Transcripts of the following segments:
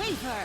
favor!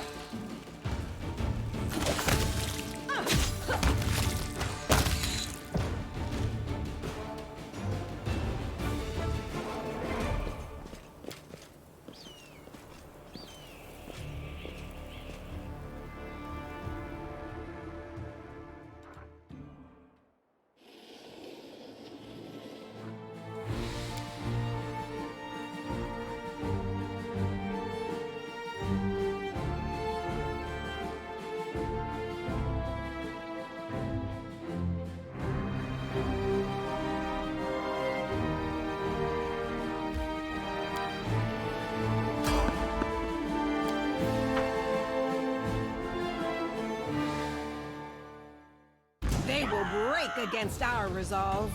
They will break against our resolve.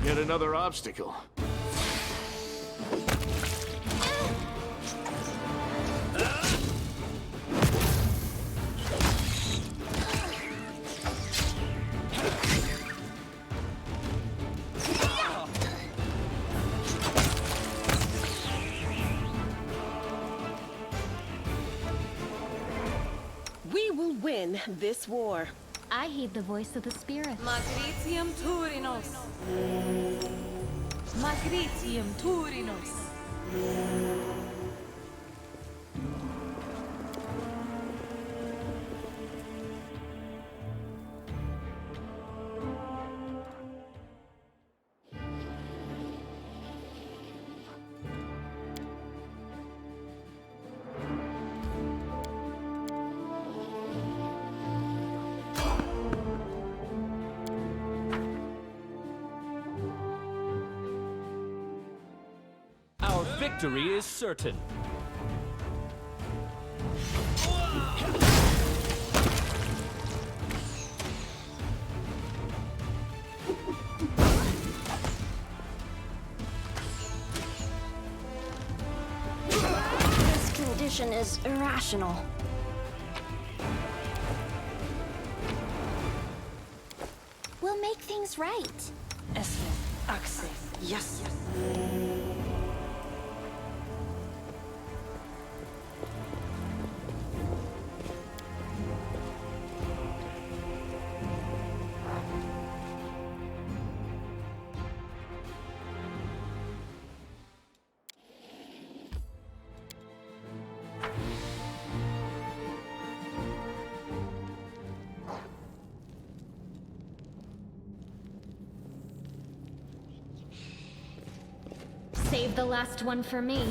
Yet another obstacle. We will win this war. I heed the voice of the spirit. Magritium Turinos. Magritium Turinos. Our victory is certain. This condition is irrational. We'll make things right. Yes. Save the last one for me.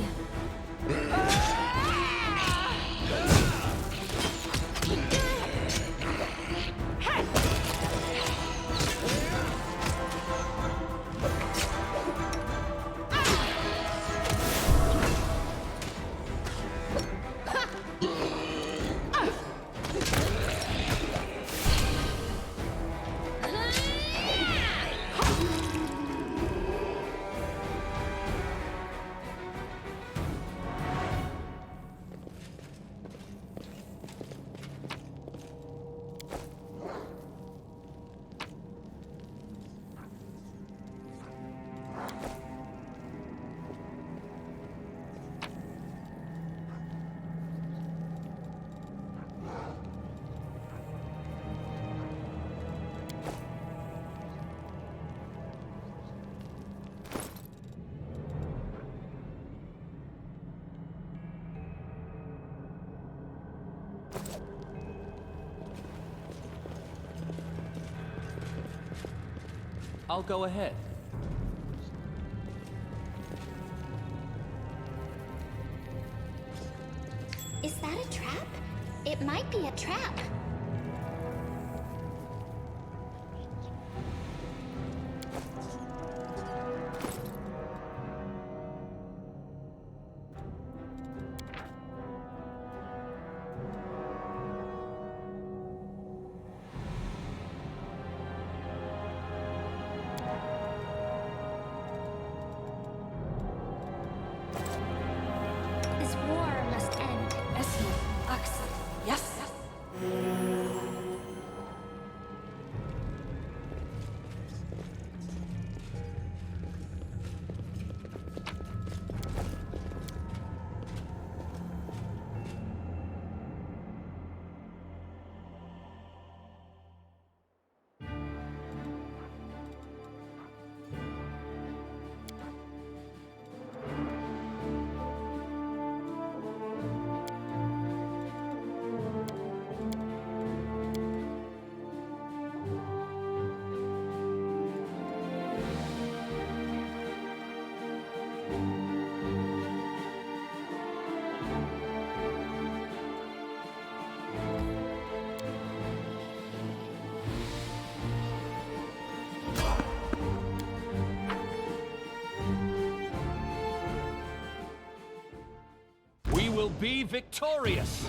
I'll go ahead. Is that a trap? It might be a trap. This war must end. Essie, Ax, yes. We will be victorious!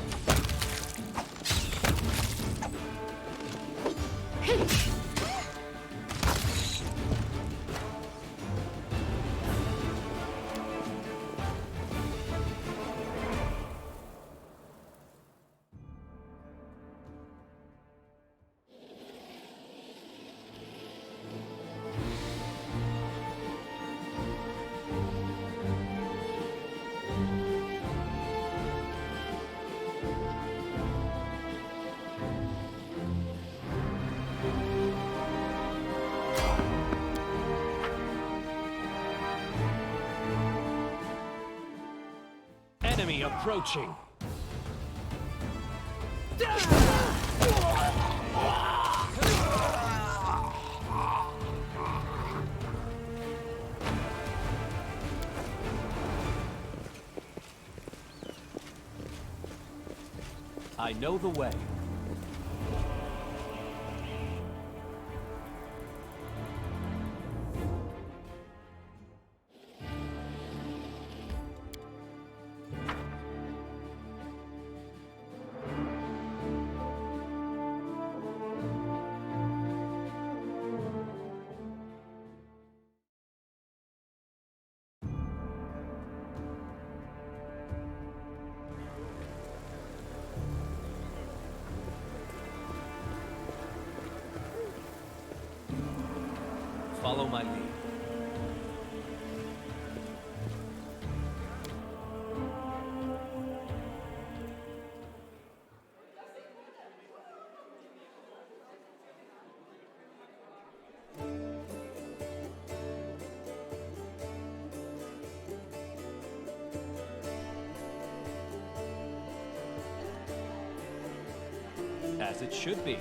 Enemy approaching! I know the way. Follow my lead. As it should be.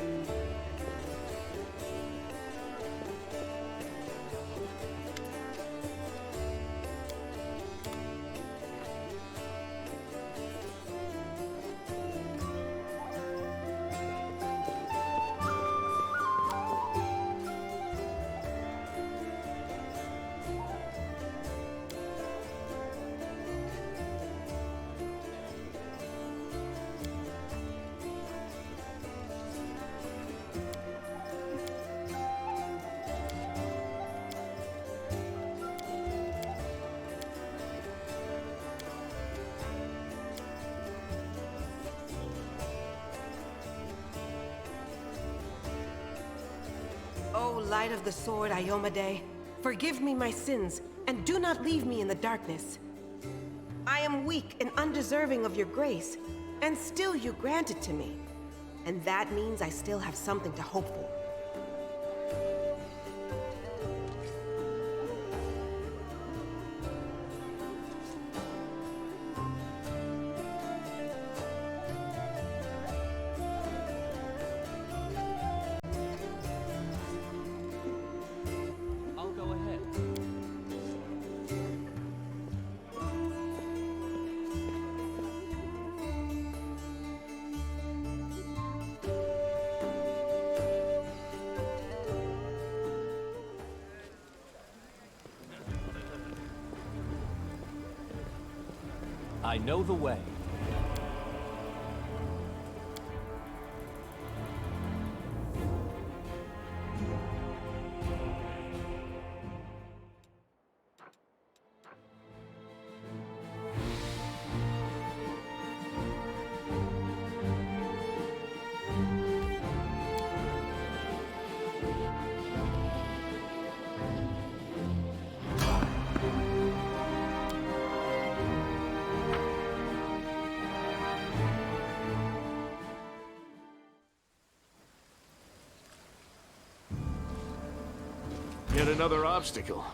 O light of the sword, Iomade, forgive me my sins, and do not leave me in the darkness. I am weak and undeserving of your grace, and still you grant it to me. And that means I still have something to hope for. I know the way. Yet another obstacle.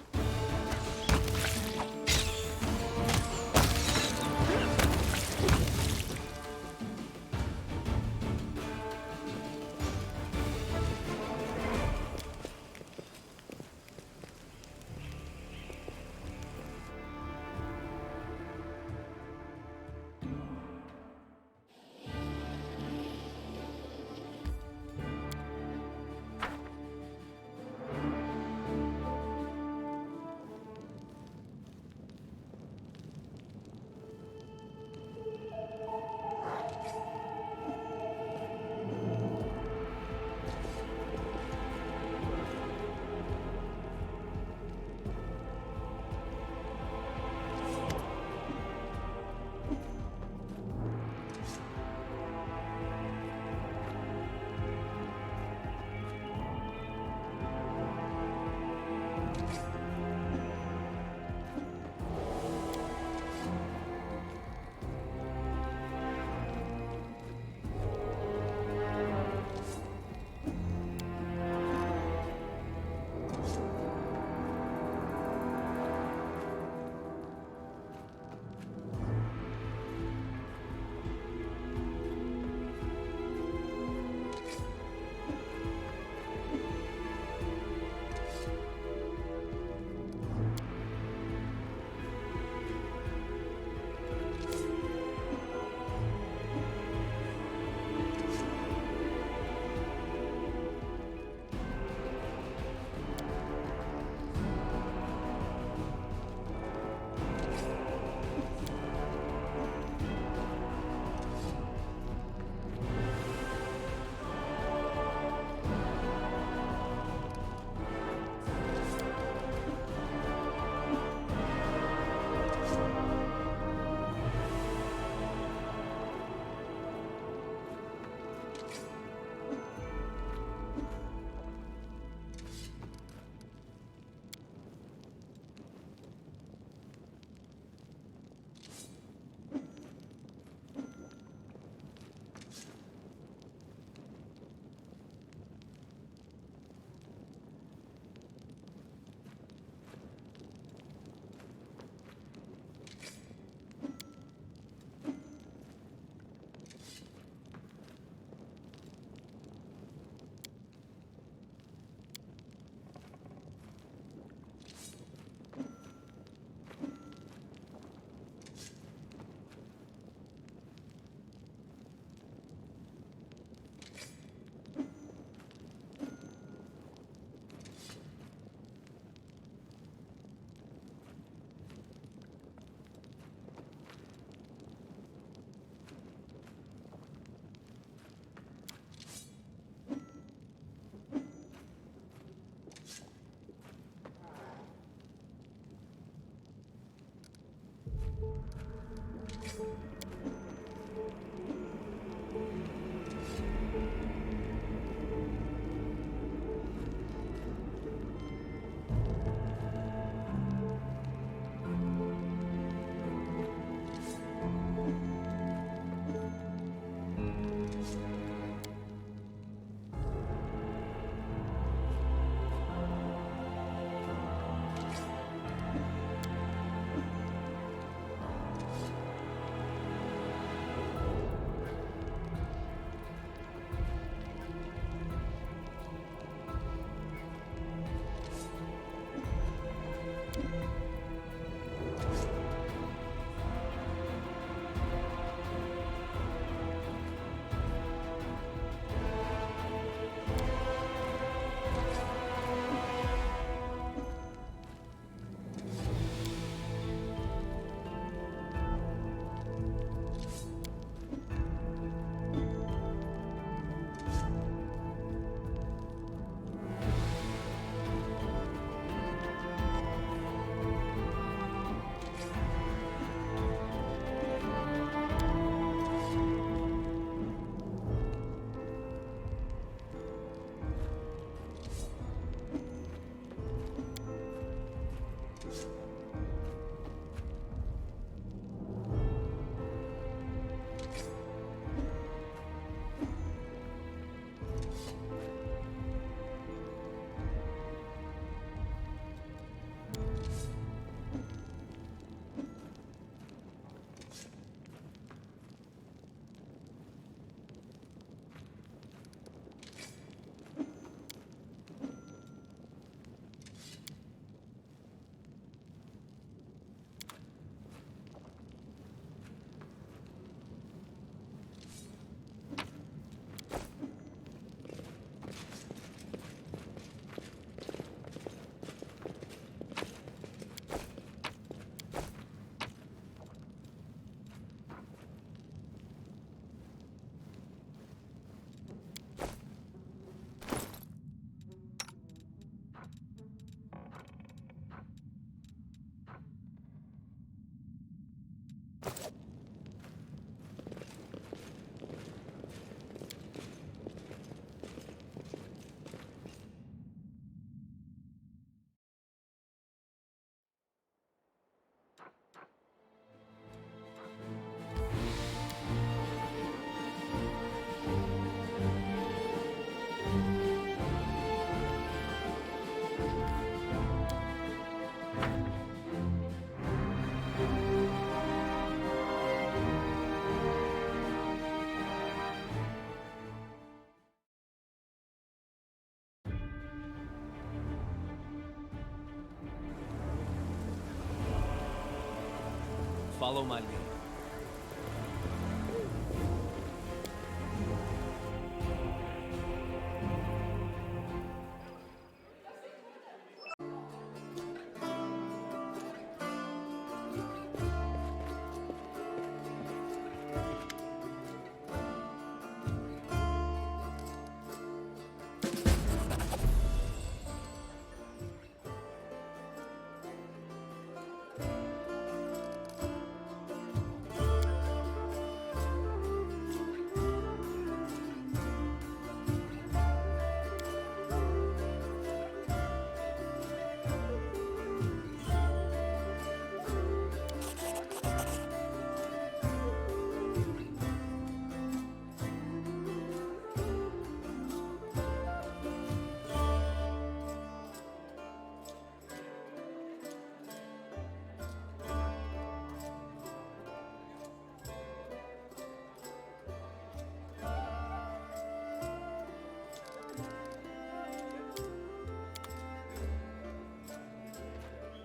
Follow my lead.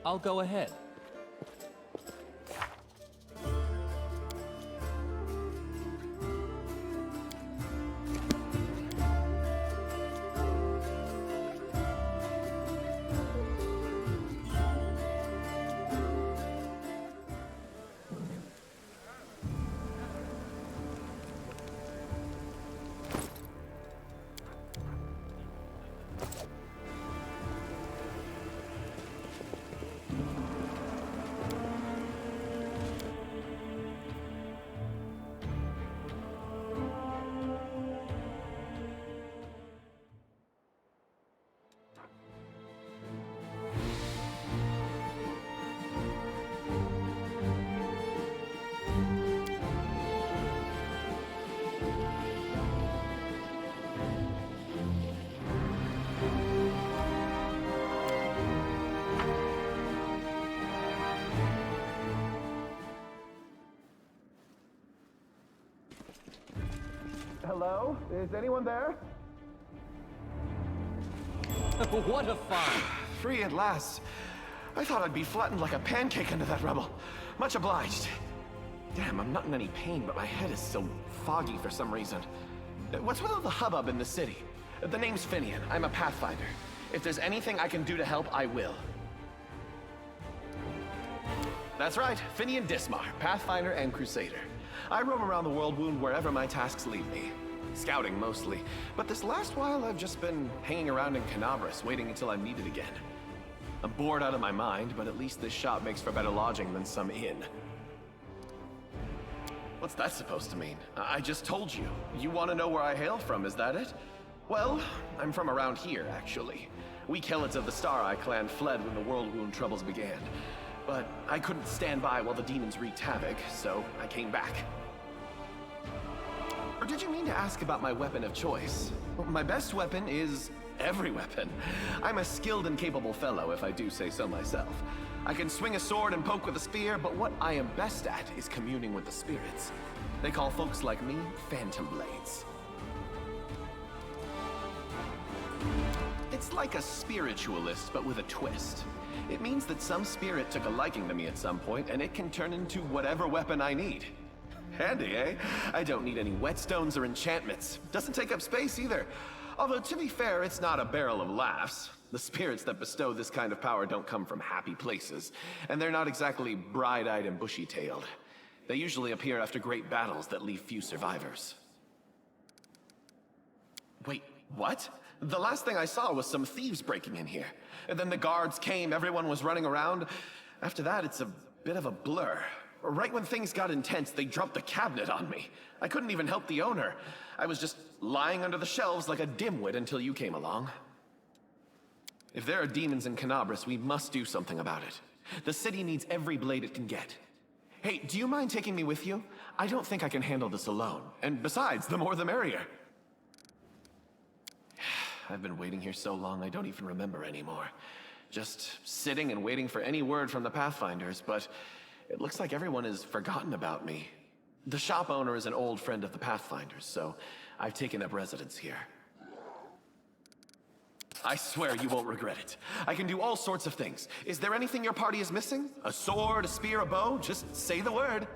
I'll go ahead. Hello? Is anyone there? What a find! Free at last. I thought I'd be flattened like a pancake under that rubble. Much obliged. Damn, I'm not in any pain, but my head is still foggy for some reason. What's with all the hubbub in the city? The name's Finian. I'm a Pathfinder. If there's anything I can do to help, I will. That's right, Finian Dismar, Pathfinder and Crusader. I roam around the world wound wherever my tasks lead me. Scouting mostly, but this last while I've just been hanging around in Canabras, waiting until I'm needed again. I'm bored out of my mind, but at least this shop makes for better lodging than some inn. What's that supposed to mean? I just told you. You want to know where I hail from, is that it? Well, I'm from around here, actually. We Helots of the Star Eye clan fled when the world wound troubles began. But I couldn't stand by while the demons wreaked havoc, so I came back. Or did you mean to ask about my weapon of choice? Well, my best weapon is every weapon. I'm a skilled and capable fellow, if I do say so myself. I can swing a sword and poke with a spear, but what I am best at is communing with the spirits. They call folks like me Phantom Blades. It's like a spiritualist, but with a twist. It means that some spirit took a liking to me at some point, and it can turn into whatever weapon I need. Handy, eh? I don't need any whetstones or enchantments. Doesn't take up space either. Although, to be fair, it's not a barrel of laughs. The spirits that bestow this kind of power don't come from happy places, and they're not exactly bright-eyed and bushy-tailed. They usually appear after great battles that leave few survivors. Wait, what? The last thing I saw was some thieves breaking in here. And then the guards came, everyone was running around. After that, it's a bit of a blur. Right when things got intense, they dropped the cabinet on me. I couldn't even help the owner. I was just lying under the shelves like a dimwit until you came along. If there are demons in Canabras, we must do something about it. The city needs every blade it can get. Hey, do you mind taking me with you? I don't think I can handle this alone. And besides, the more the merrier. I've been waiting here so long, I don't even remember anymore. Just sitting and waiting for any word from the Pathfinders, but it looks like everyone has forgotten about me. The shop owner is an old friend of the Pathfinders, so I've taken up residence here. I swear you won't regret it. I can do all sorts of things. Is there anything your party is missing? A sword, a spear, a bow? Just say the word.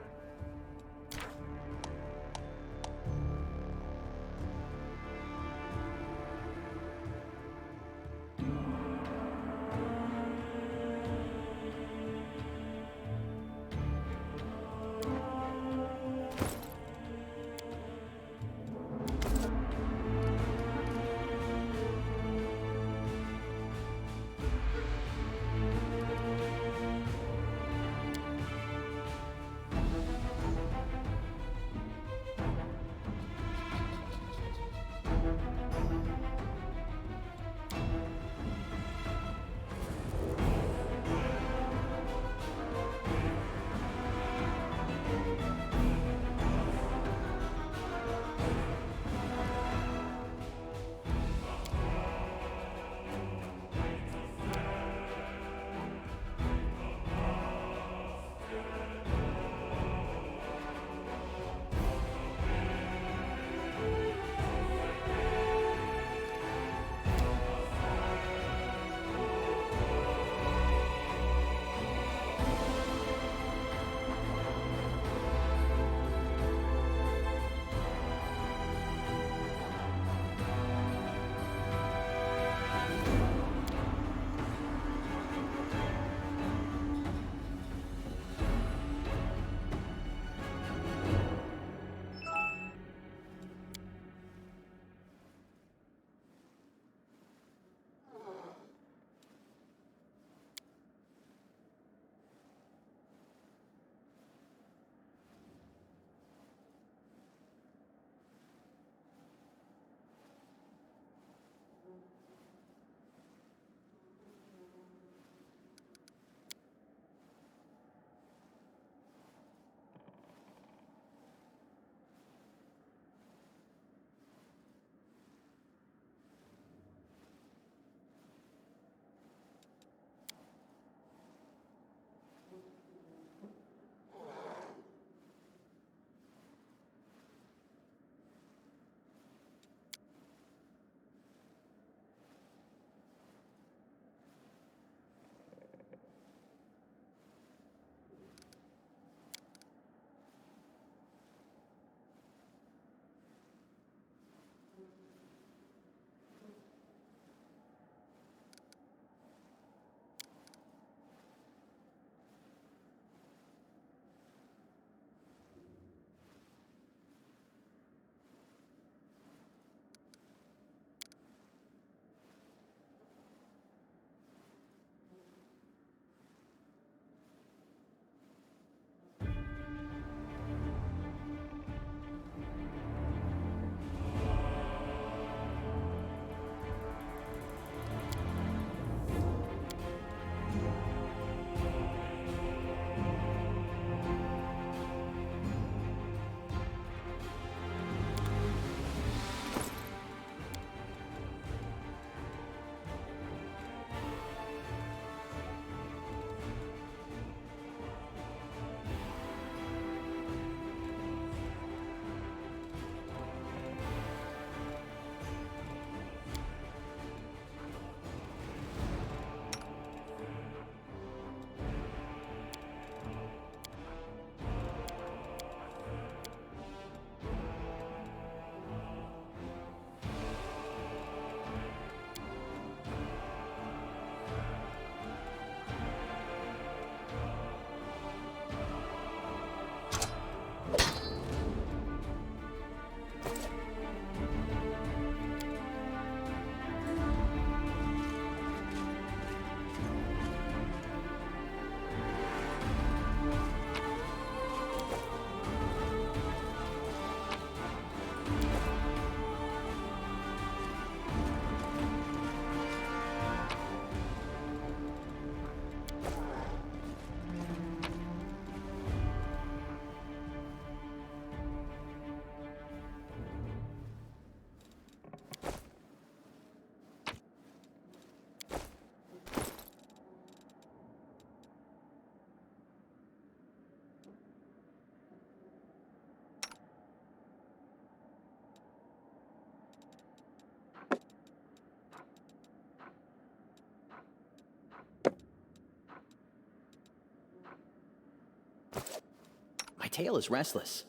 tail is restless.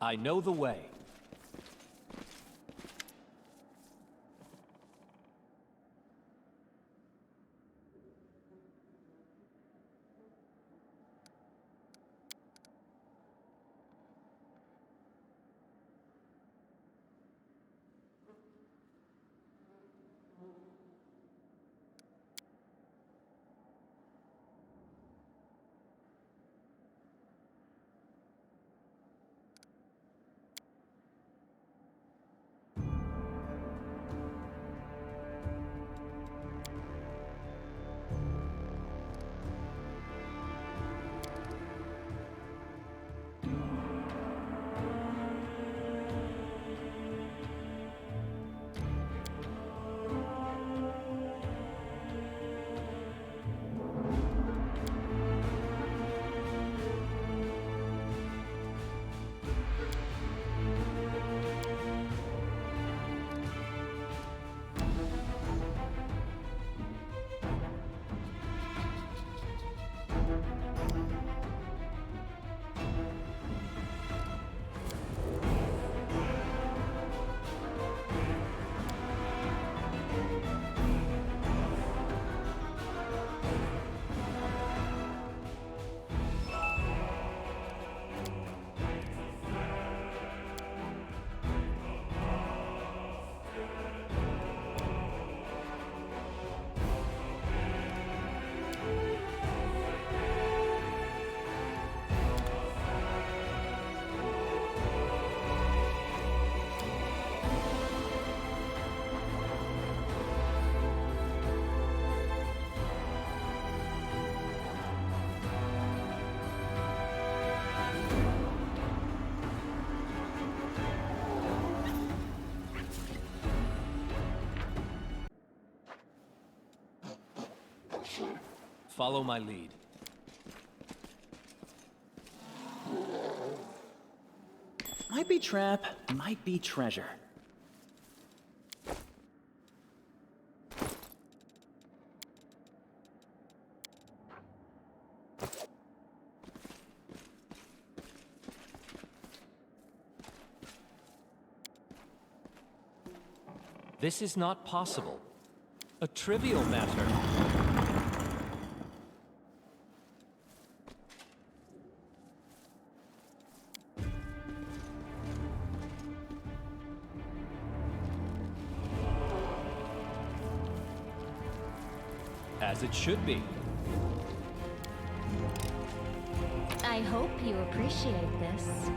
I know the way. Follow my lead. Might be trap, might be treasure. This is not possible. A trivial matter. As it should be. I hope you appreciate this.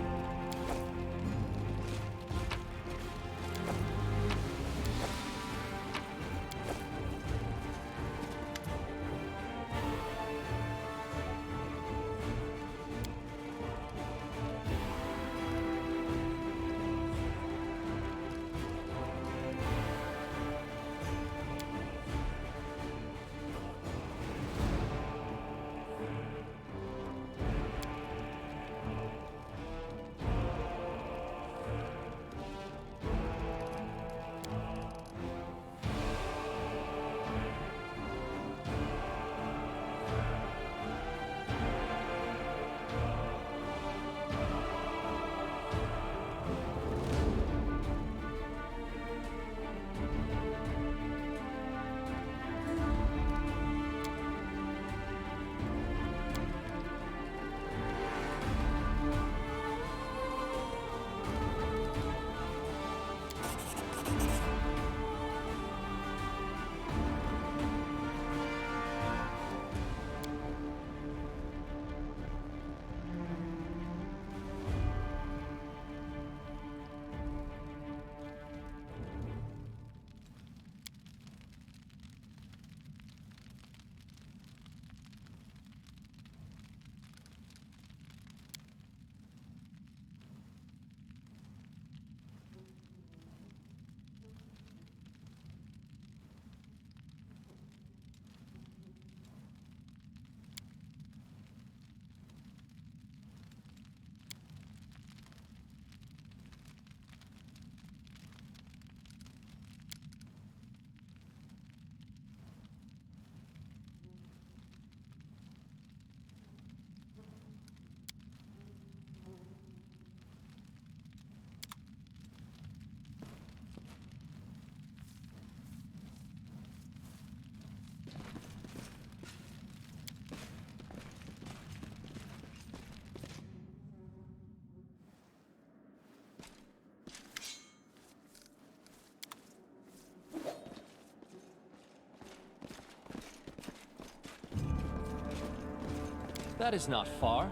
That is not far.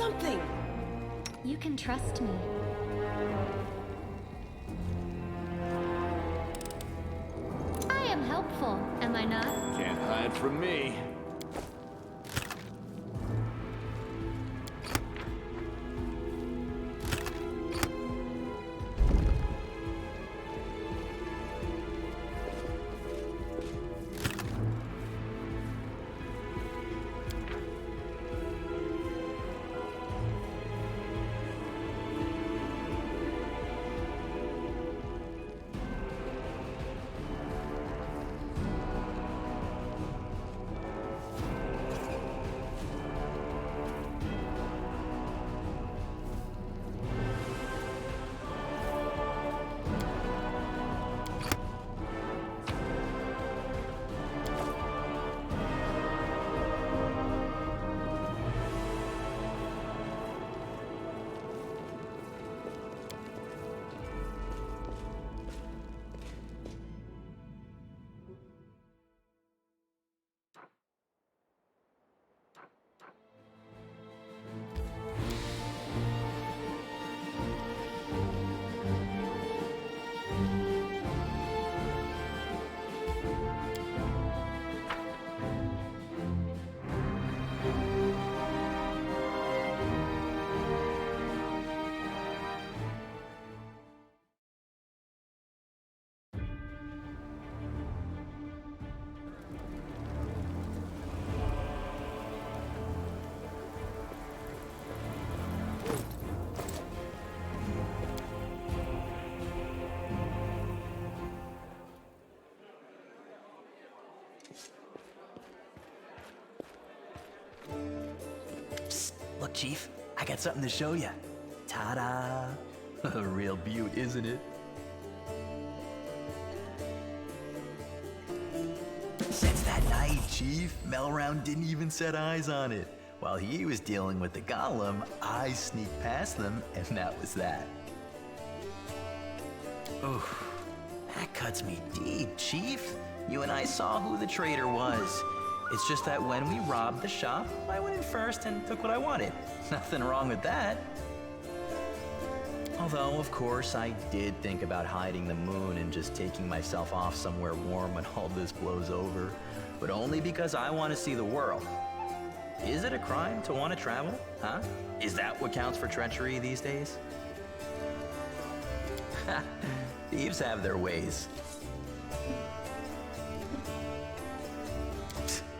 something! You can trust me. I am helpful, am I not? Can't hide from me. Chief, I got something to show you. Ta-da! A real beaut, isn't it? Since that night, Chief, Melround didn't even set eyes on it. While he was dealing with the golem, I sneaked past them, and that was that. Oof, that cuts me deep, Chief. You and I saw who the traitor was. It's just that when we robbed the shop, I went in first and took what I wanted. Nothing wrong with that. Although, of course, I did think about hiding the moon and just taking myself off somewhere warm when all this blows over. But only because I want to see the world. Is it a crime to want to travel? Huh? Is that what counts for treachery these days? Thieves have their ways.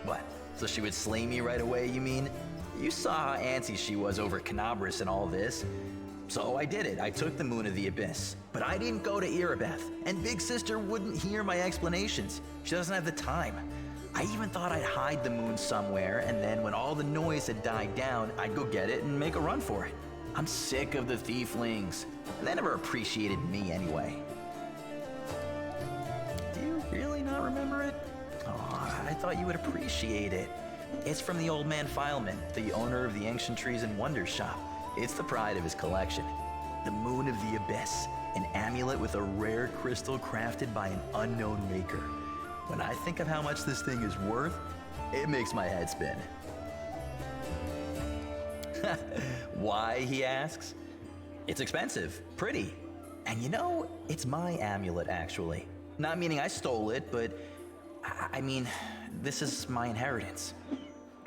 What? So she would slay me right away, you mean? You saw how antsy she was over Canabras and all this. So I did it. I took the Moon of the Abyss. But I didn't go to Erebeth. And Big Sister wouldn't hear my explanations. She doesn't have the time. I even thought I'd hide the moon somewhere, and then when all the noise had died down, I'd go get it and make a run for it. I'm sick of the thieflings. And they never appreciated me anyway. Do you really not remember it? Oh, I thought you would appreciate it. It's from the old man Fileman, the owner of the Ancient Trees and Wonders shop. It's the pride of his collection. The Moon of the Abyss, an amulet with a rare crystal crafted by an unknown maker. When I think of how much this thing is worth, it makes my head spin. Why, he asks? It's expensive, pretty. And you know, it's my amulet, actually. Not meaning I stole it, but I mean, this is my inheritance.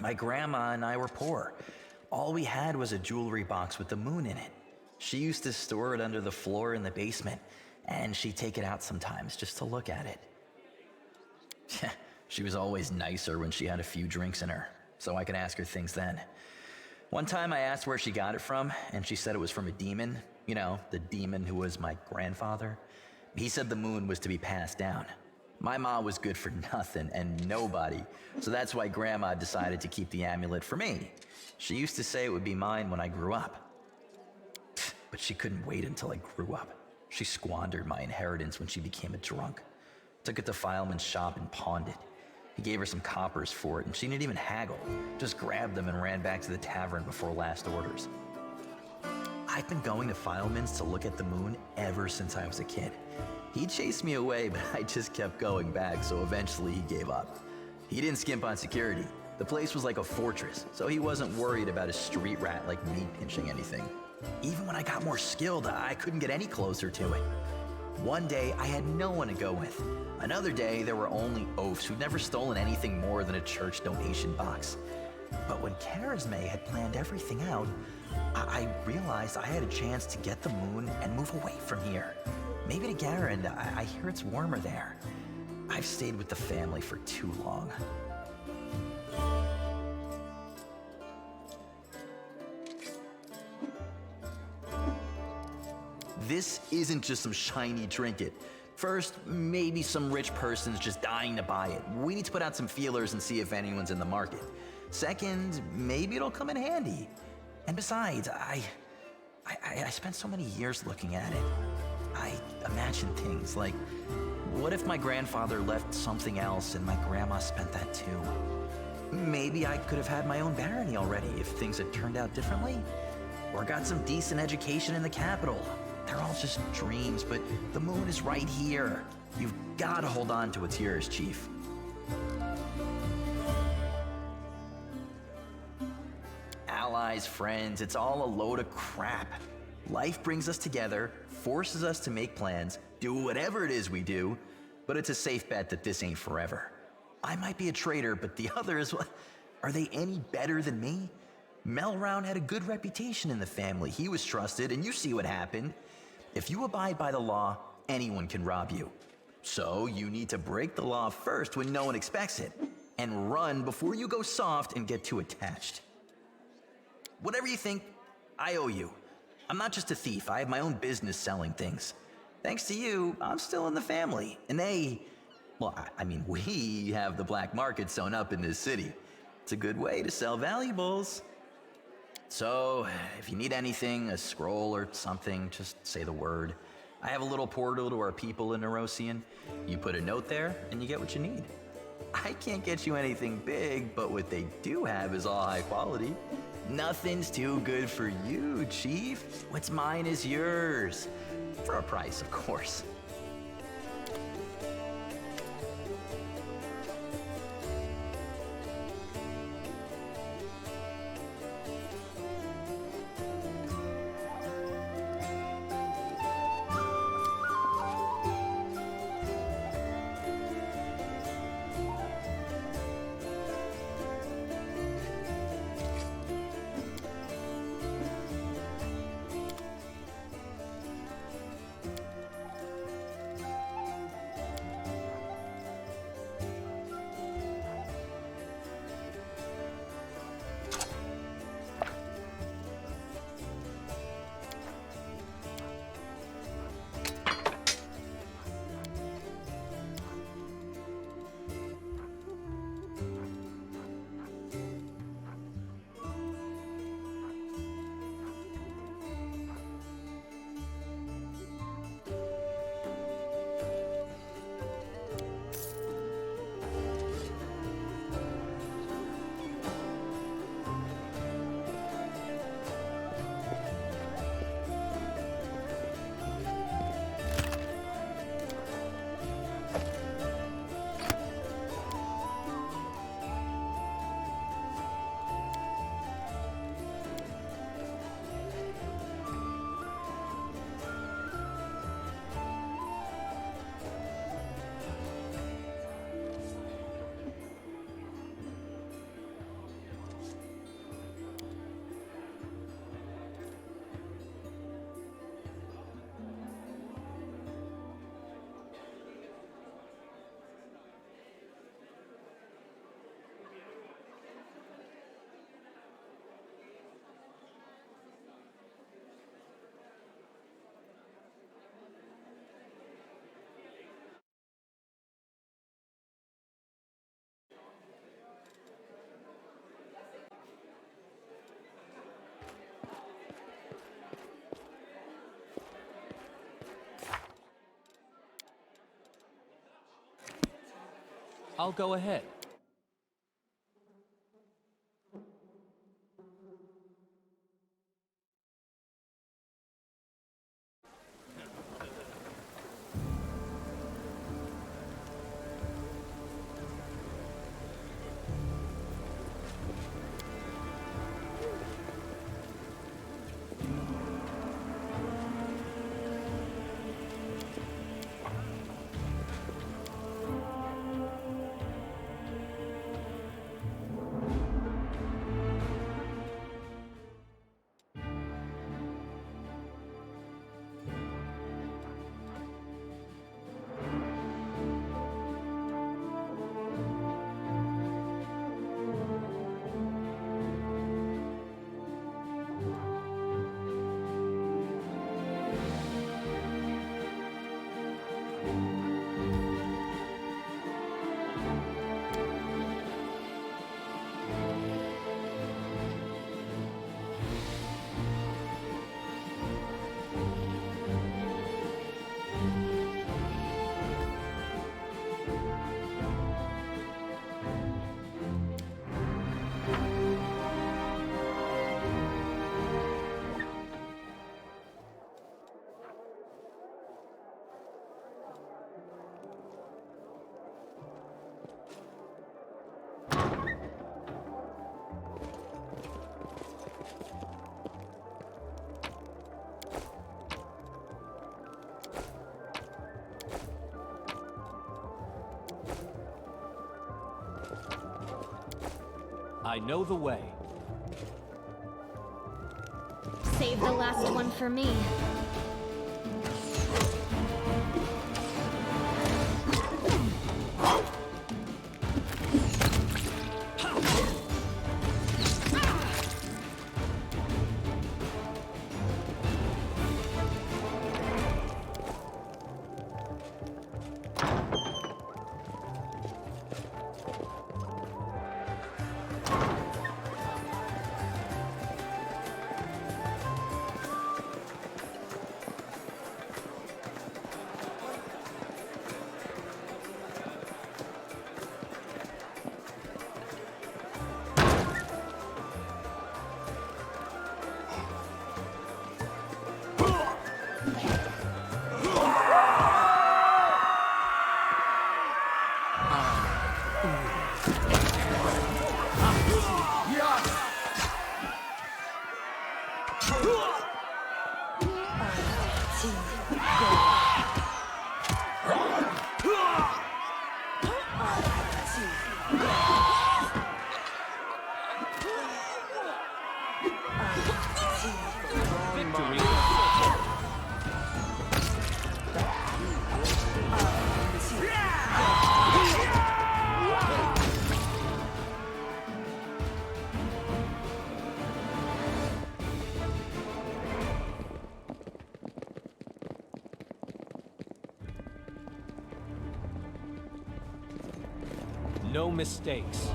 My grandma and I were poor. All we had was a jewelry box with the moon in it. She used to store it under the floor in the basement, and she'd take it out sometimes just to look at it. She was always nicer when she had a few drinks in her, so I could ask her things then. One time I asked where she got it from, and she said it was from a demon. You know, the demon who was my grandfather. He said the moon was to be passed down. My ma was good for nothing and nobody, so that's why Grandma decided to keep the amulet for me. She used to say it would be mine when I grew up. But she couldn't wait until I grew up. She squandered my inheritance when she became a drunk. Took it to Fileman's shop and pawned it. He gave her some coppers for it, and she didn't even haggle. Just grabbed them and ran back to the tavern before last orders. I've been going to Fileman's to look at the moon ever since I was a kid. He chased me away, but I just kept going back, so eventually he gave up. He didn't skimp on security. The place was like a fortress, so he wasn't worried about a street rat like me pinching anything. Even when I got more skilled, I couldn't get any closer to it. One day, I had no one to go with. Another day, there were only oafs who'd never stolen anything more than a church donation box. But when Charisme had planned everything out, I realized I had a chance to get the moon and move away from here. Maybe to Garand. I hear it's warmer there. I've stayed with the family for too long. This isn't just some shiny trinket. First, maybe some rich person's just dying to buy it. We need to put out some feelers and see if anyone's in the market. Second, maybe it'll come in handy. And besides, I spent so many years looking at it. I imagine things like, what if my grandfather left something else and my grandma spent that too? Maybe I could have had my own barony already if things had turned out differently. Or got some decent education in the capital. They're all just dreams, but the moon is right here. You've got to hold on to what's yours, Chief. Allies, friends, it's all a load of crap. Life brings us together, forces us to make plans, do whatever it is we do, but it's a safe bet that this ain't forever. I might be a traitor, but the others, are they any better than me? Melround had a good reputation in the family. He was trusted, and you see what happened. If you abide by the law, anyone can rob you. So you need to break the law first when no one expects it, and run before you go soft and get too attached. Whatever you think, I owe you. I'm not just a thief. I have my own business selling things. Thanks to you, I'm still in the family. And we have the black market sewn up in this city. It's a good way to sell valuables. So, if you need anything, a scroll or something, just say the word. I have a little portal to our people in Nerosian. You put a note there, and you get what you need. I can't get you anything big, but what they do have is all high quality. Nothing's too good for you, Chief. What's mine is yours. For a price, of course. I'll go ahead. I know the way. Save the last one for me. No mistakes.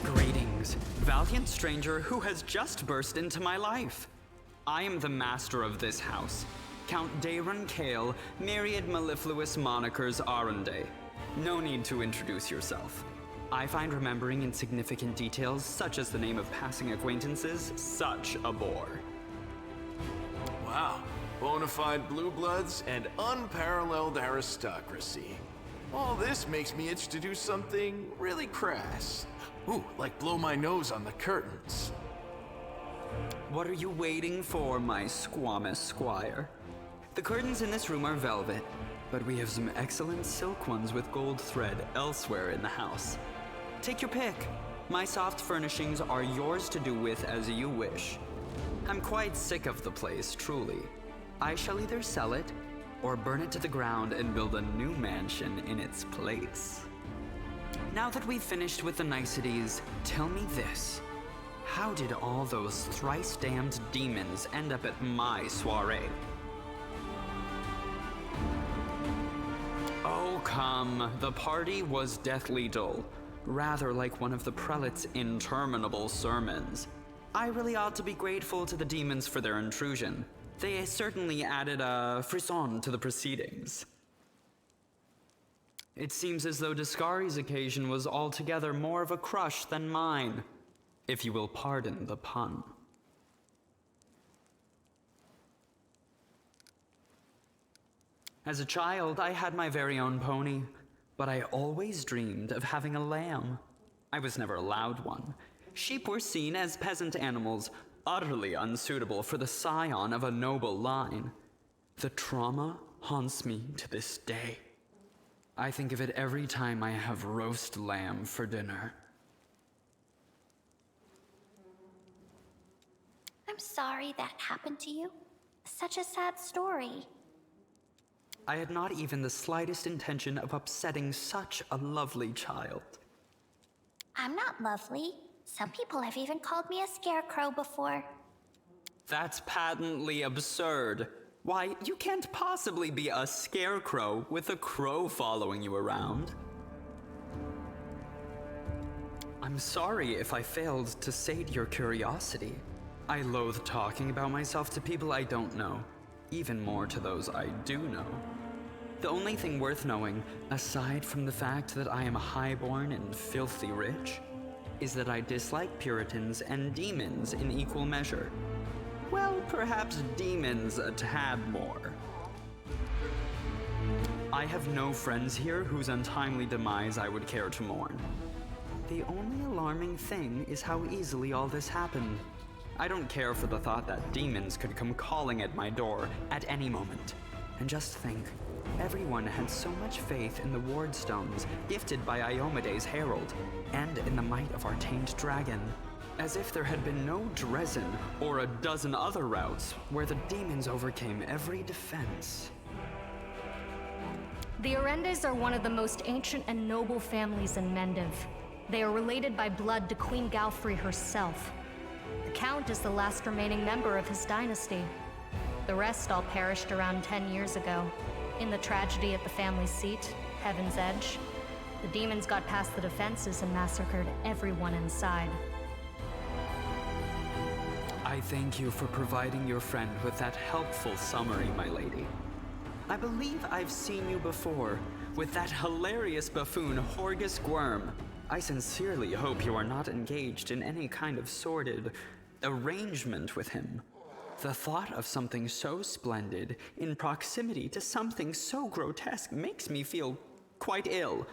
Greetings, valiant stranger who has just burst into my life. I am the master of this house, Count Daron Kale, myriad mellifluous monikers Arunde. No need to introduce yourself. I find remembering insignificant details, such as the name of passing acquaintances, such a bore. Wow. Bona fide blue bloods and unparalleled aristocracy. All this makes me itch to do something really crass. Ooh, like blow my nose on the curtains. What are you waiting for, my squamous squire? The curtains in this room are velvet, but we have some excellent silk ones with gold thread elsewhere in the house. Take your pick. My soft furnishings are yours to do with as you wish. I'm quite sick of the place, truly. I shall either sell it, or burn it to the ground and build a new mansion in its place. Now that we've finished with the niceties, tell me this. How did all those thrice-damned demons end up at my soiree? Oh, come. The party was deathly dull. Rather like one of the prelate's interminable sermons. I really ought to be grateful to the demons for their intrusion. They certainly added a frisson to the proceedings. It seems as though Discari's occasion was altogether more of a crush than mine, if you will pardon the pun. As a child, I had my very own pony, but I always dreamed of having a lamb. I was never allowed one. Sheep were seen as peasant animals, utterly unsuitable for the scion of a noble line. The trauma haunts me to this day. I think of it every time I have roast lamb for dinner. I'm sorry that happened to you. Such a sad story. I had not even the slightest intention of upsetting such a lovely child. I'm not lovely. Some people have even called me a scarecrow before. That's patently absurd. Why, you can't possibly be a scarecrow with a crow following you around. I'm sorry if I failed to sate your curiosity. I loathe talking about myself to people I don't know, even more to those I do know. The only thing worth knowing, aside from the fact that I am highborn and filthy rich, is that I dislike Puritans and demons in equal measure. Well, perhaps demons a tad more. I have no friends here whose untimely demise I would care to mourn. The only alarming thing is how easily all this happened. I don't care for the thought that demons could come calling at my door at any moment. And just think, everyone had so much faith in the ward stones gifted by Iomede's herald, and in the might of our tamed dragon, as if there had been no Dresden or a dozen other routes where the demons overcame every defense. The Arendes are one of the most ancient and noble families in Mendiv. They are related by blood to Queen Galfrey herself. The Count is the last remaining member of his dynasty. The rest all perished around 10 years ago. In the tragedy at the family seat, Heaven's Edge, the demons got past the defenses and massacred everyone inside. I thank you for providing your friend with that helpful summary, my lady. I believe I've seen you before, with that hilarious buffoon Horgus Gwyrm. I sincerely hope you are not engaged in any kind of sordid arrangement with him. The thought of something so splendid in proximity to something so grotesque makes me feel quite ill.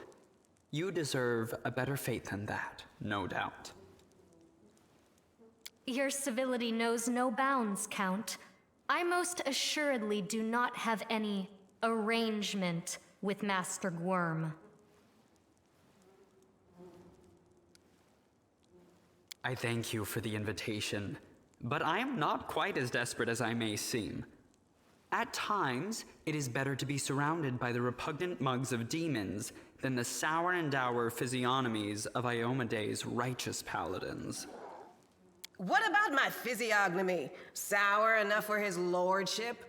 You deserve a better fate than that, no doubt. Your civility knows no bounds, Count. I most assuredly do not have any arrangement with Master Gwyrm. I thank you for the invitation, but I am not quite as desperate as I may seem. At times, it is better to be surrounded by the repugnant mugs of demons than the sour and dour physiognomies of Iomede's righteous paladins. What about my physiognomy? Sour enough for his lordship?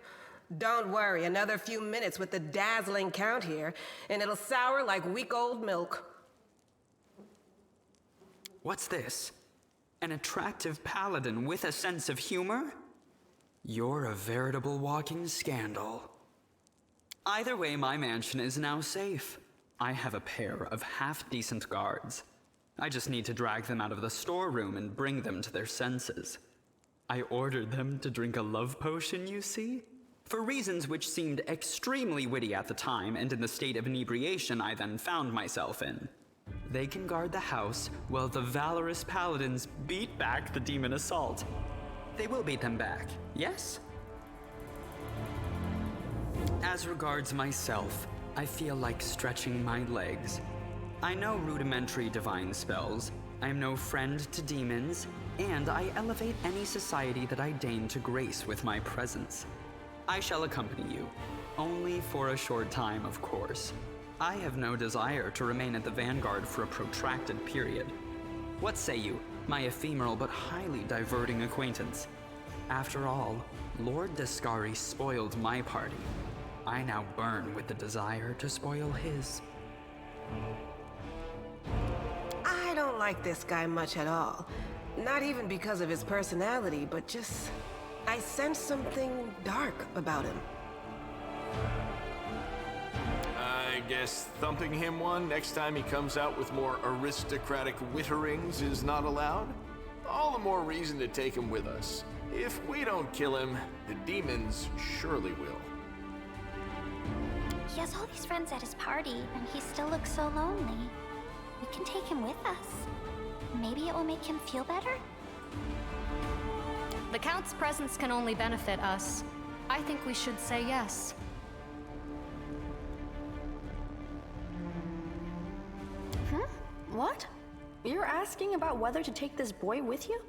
Don't worry, another few minutes with the dazzling Count here, and it'll sour like week-old milk. What's this? An attractive paladin with a sense of humor? You're a veritable walking scandal. Either way, my mansion is now safe. I have a pair of half-decent guards. I just need to drag them out of the storeroom and bring them to their senses. I ordered them to drink a love potion, you see? For reasons which seemed extremely witty at the time and in the state of inebriation I then found myself in. They can guard the house while the valorous paladins beat back the demon assault. They will beat them back, yes? As regards myself, I feel like stretching my legs. I know rudimentary divine spells, I am no friend to demons, and I elevate any society that I deign to grace with my presence. I shall accompany you, only for a short time, of course. I have no desire to remain at the vanguard for a protracted period. What say you, my ephemeral but highly diverting acquaintance? After all, Lord Descari spoiled my party. I now burn with the desire to spoil his. I don't like this guy much at all. Not even because of his personality, but just... I sense something dark about him. I guess thumping him one next time he comes out with more aristocratic witterings is not allowed? All the more reason to take him with us. If we don't kill him, the demons surely will. He has all these friends at his party, and he still looks so lonely. We can take him with us. Maybe it will make him feel better? The Count's presence can only benefit us. I think we should say yes. What? You're asking about whether to take this boy with you?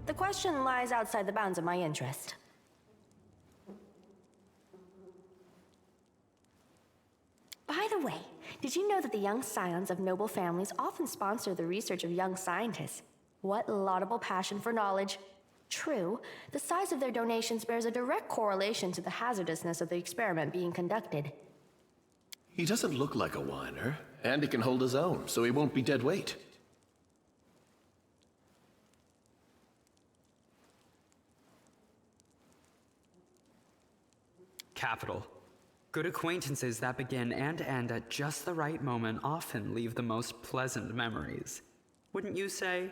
The question lies outside the bounds of my interest. By the way, did you know that the young scions of noble families often sponsor the research of young scientists? What laudable passion for knowledge. True, the size of their donations bears a direct correlation to the hazardousness of the experiment being conducted. He doesn't look like a whiner, and he can hold his own, so he won't be dead weight. Capital. Good acquaintances that begin and end at just the right moment often leave the most pleasant memories. Wouldn't you say?